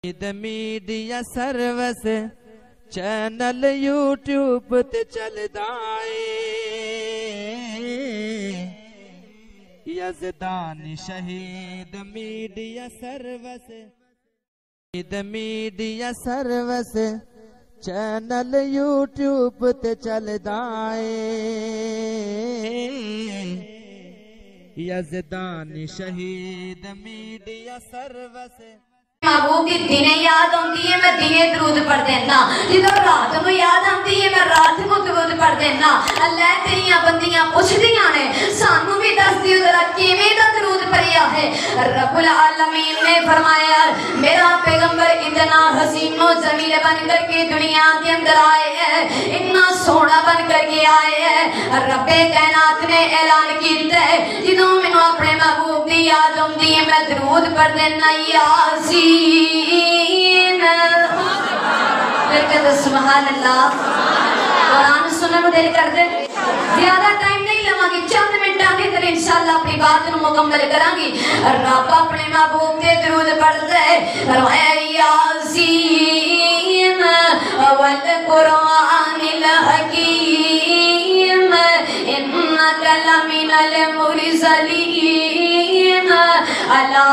media service channel YouTube تے چلدا اے یزدان شہید میڈیا سروس چینل یوٹیوب تے چلدا اے یزدان شہید میڈیا سروس محبوب کی دنیں یاد ہوتی ہے میں دنیں درود پڑھ دینا جدو رات کو یاد آتی ہے میں رات کو درود پڑھ دینا اللہ تیریاں بندیاں پوچھ دیاں نے سانو بھی دس دیو ذرا کیویں دا درود پڑھیا ہے رب العالمین نے فرمایا میرا پیغمبر اتنا حسین و جمیل بن کر کے دنیا کے اندر آئے ہیں اتنا سونا بن کر کے آئے ہیں رب کائنات نے اعلان کیتا ہے جدو مینوں اپنے محبوب دی یاد ہوندی ہے میں درود پڑھ دینا یاسین پھر کہتے سبحان اللہ قرآن سننے کو دل کر دے زیادہ ٹائم نہیں لما گی چند منٹاں کے اندر انشاءاللہ اپنی بات کو مکمل کریں گی رب اپنے محبوب کے درود پڑھ دے فرمایا یاسین والقرآن الحکیم انک لمن المرسلین علی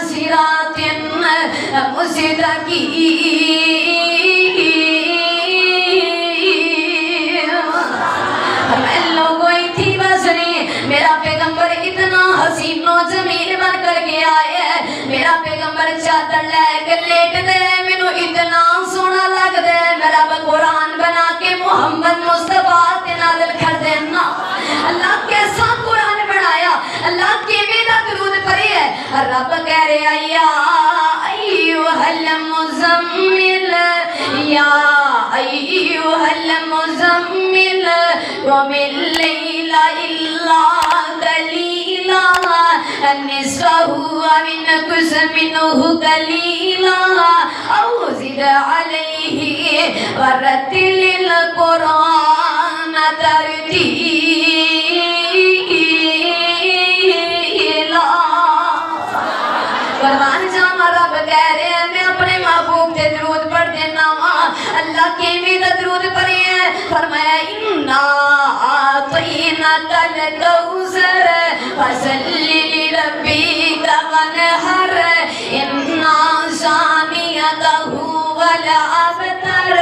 صراط میرا پیغمبر اتنا حسین و جمیل بن کر کے آئے ہیں میرا پیغمبر چادر لے کے لیٹ دے مینو اتنا سونا لگ دے میرا قرآن بنا کے محمد مصطفیٰ تے نازل کر دینا اللہ کیسا قرآن بنایا اللہ کیویں دا درود پڑھے ہے رب کہہ رہے یا ایھا المزمل یا ایھا المزمل قم اللیل الا قلیلا نصفہ وانقص منہ قلیلا او زد علیہ ورتل القرآن ترتیلا قربان جاواں رب کہہ رہے ہیں میں اپنے محبوب تے درود پڑھ دینا ہاں اللہ کیویں دا درود پڑھے ہیں فرمایا انا اعطیناک الکوثر فصلی لربک وانحر انا شانئک هو الابتر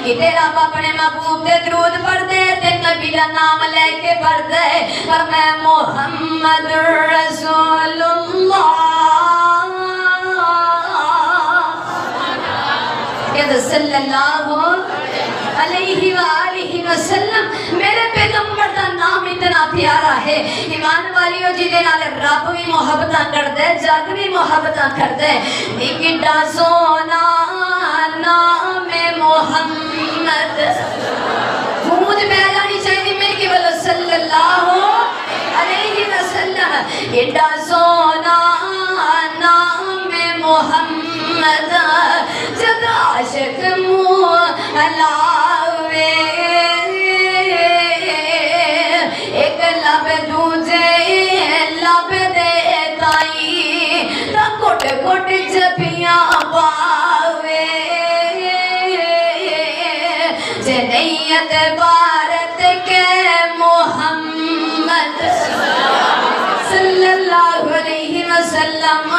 کہ رب اپنے محبوب تے درود پڑھ دے تے نبی دا نام لے کے پڑھ دے فرمایا محمد رسول اللہ صلی اللہ علیہ وآلہ وسلم میرے پیغمبر دا نام اتنا پیارا ہے ایمان والیو جی دے نال رب بھی محبتاں کر دے جگ بھی محبتاں کر دے نکڑا سونا نام محمد مجھ میں جانی چاہیے میرے کی بلو صلی اللہ علیہ وسلم نکڑا سونا نام محمد جد عاشق علاوے ایک لب دوجے لب دے تائی تا کٹ کٹ جپیاں پاوے جنیت بارت کے محمد صلی اللہ علیہ وسلم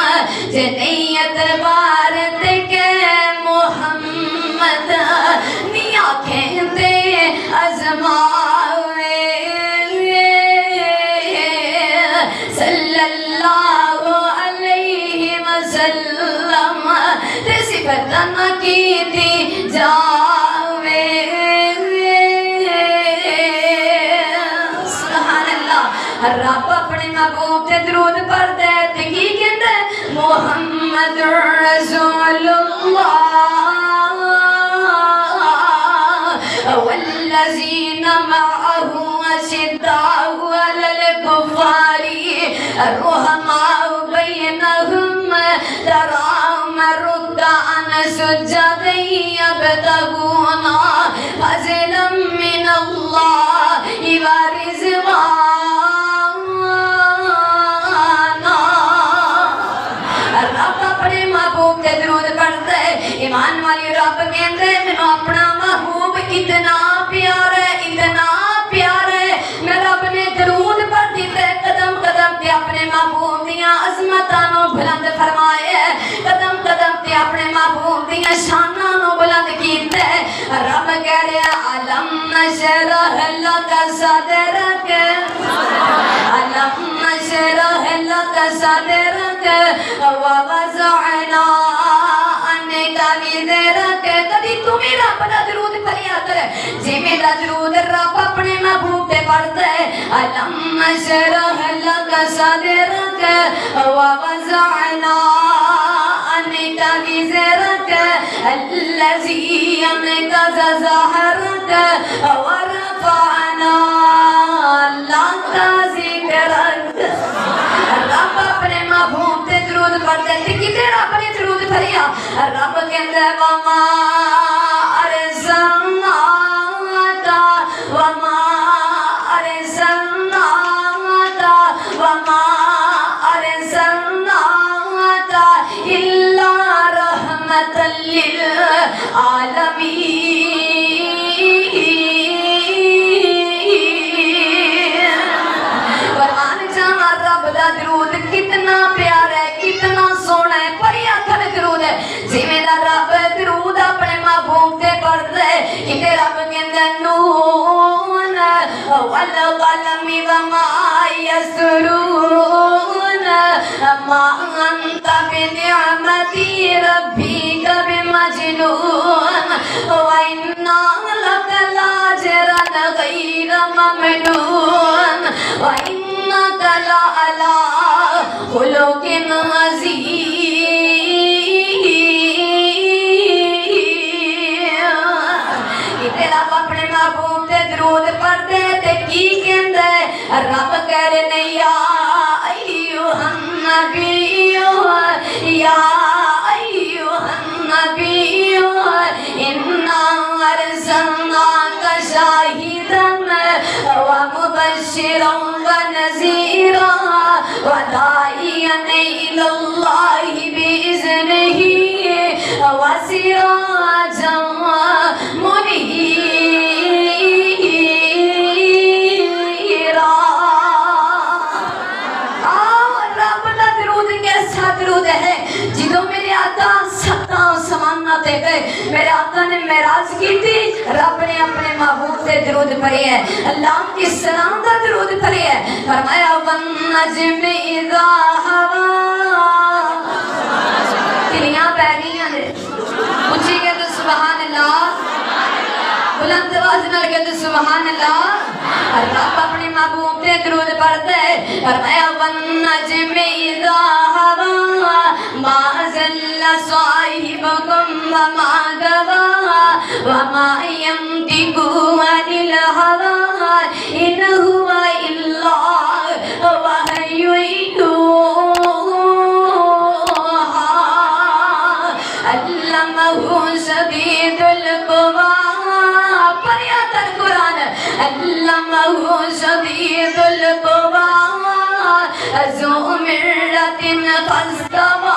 جنیت بارت کے محمد نی آنکھیں دے ازماوے صلی اللہ علیہ وسلم تے صفتن کی تھی جاوے سبحان اللہ رب اپنے محبوب تے درود پڑھ دے تے کی کہندے محمد رسول اللہ والذین معه اشداء علی الکفار رحماء بینہم تراہم رکعا سجدا یبتغون فضلا من اللہ ورضوانا رب اپنے محبوب کے درود ایمان والی رب کہندے مینوں اپنا محبوب اتنا پیار ہے اتنا پیار ہے میں رب نے درود پڑھ دیتے قدم قدم تے اپنے محبوب دیاں عظمتاں نو بلند فرمایا قدم قدم تے اپنے محبوب دیاں شاناں نو بلند کیتے رب کہہ رہا علم نشرح لک صدرک علم نشرح لک صدرک ووضعنا عنک وزرک کدی تمہیں رب دا درود پڑھیا کر جی میرا درود رب اپنے محبوب تے پڑھتا ہے علم نشرح لک صدرک ووضعنا عنک وزرک الذی انقض ظہرک ورفعنا لک ذکرک رب اپنے محبوب تے درود پڑھتے ہیں کتے رب نے درود پڑھیا رب کہندے وما ارسلناک وما ارسلناک وما ارسلناک الا رحمت للعالمین درود کتنا پیارا ہے کتنا سونا ہے پڑھیا کھل درود ہے جی میرا رب درود اپنے محبوب تے پڑھ دے کتے رب کہندے نون والقلم وما یسرون ما انت بنعمتی ربک بمجنون وإنا لک لاجرا غیر ممنون وإنک لعلی خلق عظیم رب اپنے محبوب تے درود پڑھتے تے کی کہندے رب کہہ رہے نے یا ایھا النبی یا ایھا النبی انا ارسلناک شاہدا ومبشرا ونذیرا وداعیا الی اللہ بإذنہ وسراجا منیرا رب دا درود کیسا درود ہے جدو میرے آقا ستاں سمانہ تے گئے میرے آقا نے معراج کی تھی رب نے اپنے محبوب تے درود پڑھی ہے اللہ کی سلام دا درود پڑھی ہے فرمایا وَالنَّجْمِ إِذَا هَوَىٰ تلیاں پہ گئی ہیں پوچھی گئے تو سبحان اللہ بلند آواز نال کہتے ہیں سبحان اللہ رب اپنے محبوب تے درود پڑھتے ہیں فرمایا وَالنَّجْمِ إِذَا هَوَىٰ مَا ضَلَّ صَاحِبُكُمْ وَمَا غَوَىٰ وَمَا يَنطِقُ عَنِ الْهَوَىٰ إِنْ هُوَ إِلَّا وَحْيٌ يُوحَىٰ علمہ شدید القویٰ پڑھیا قرآن علمہ شدید القویٰ ذو مرۃ فاستویٰ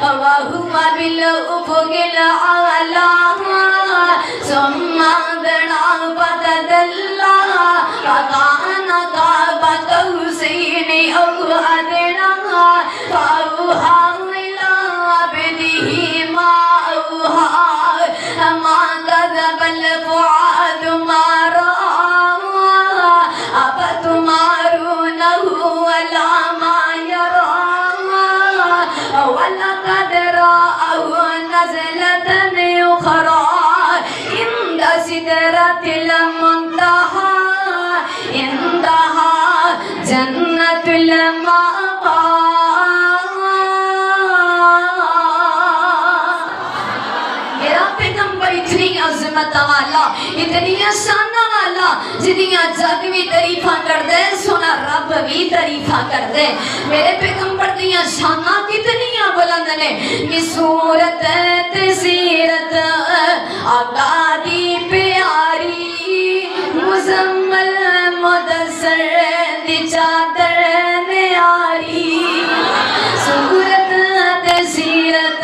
وهو بالأفق الأعلى ثم دنا فتدلى فكان قاب قوسين أو أدنى فأوحى إلى عبده ما أوحى ما كذب الفؤاد ما رأى أفتمارونه على ما يرى ولقد رآه نزلة أخرى عند سدرة المنتهى عندها جنة المأوى اتنی عظمت والا اتنی شان والا جدیاں جگ بھی تعریفاں کر دے سونا رب بھی تعریفاں کر دے میرے پیغمبر دیاں شاناں کتنیاں بلند نے کہ صورت تے سیرت آقا دی پیاری مزمل مدثر دی چادر نیاری صورت تے سیرت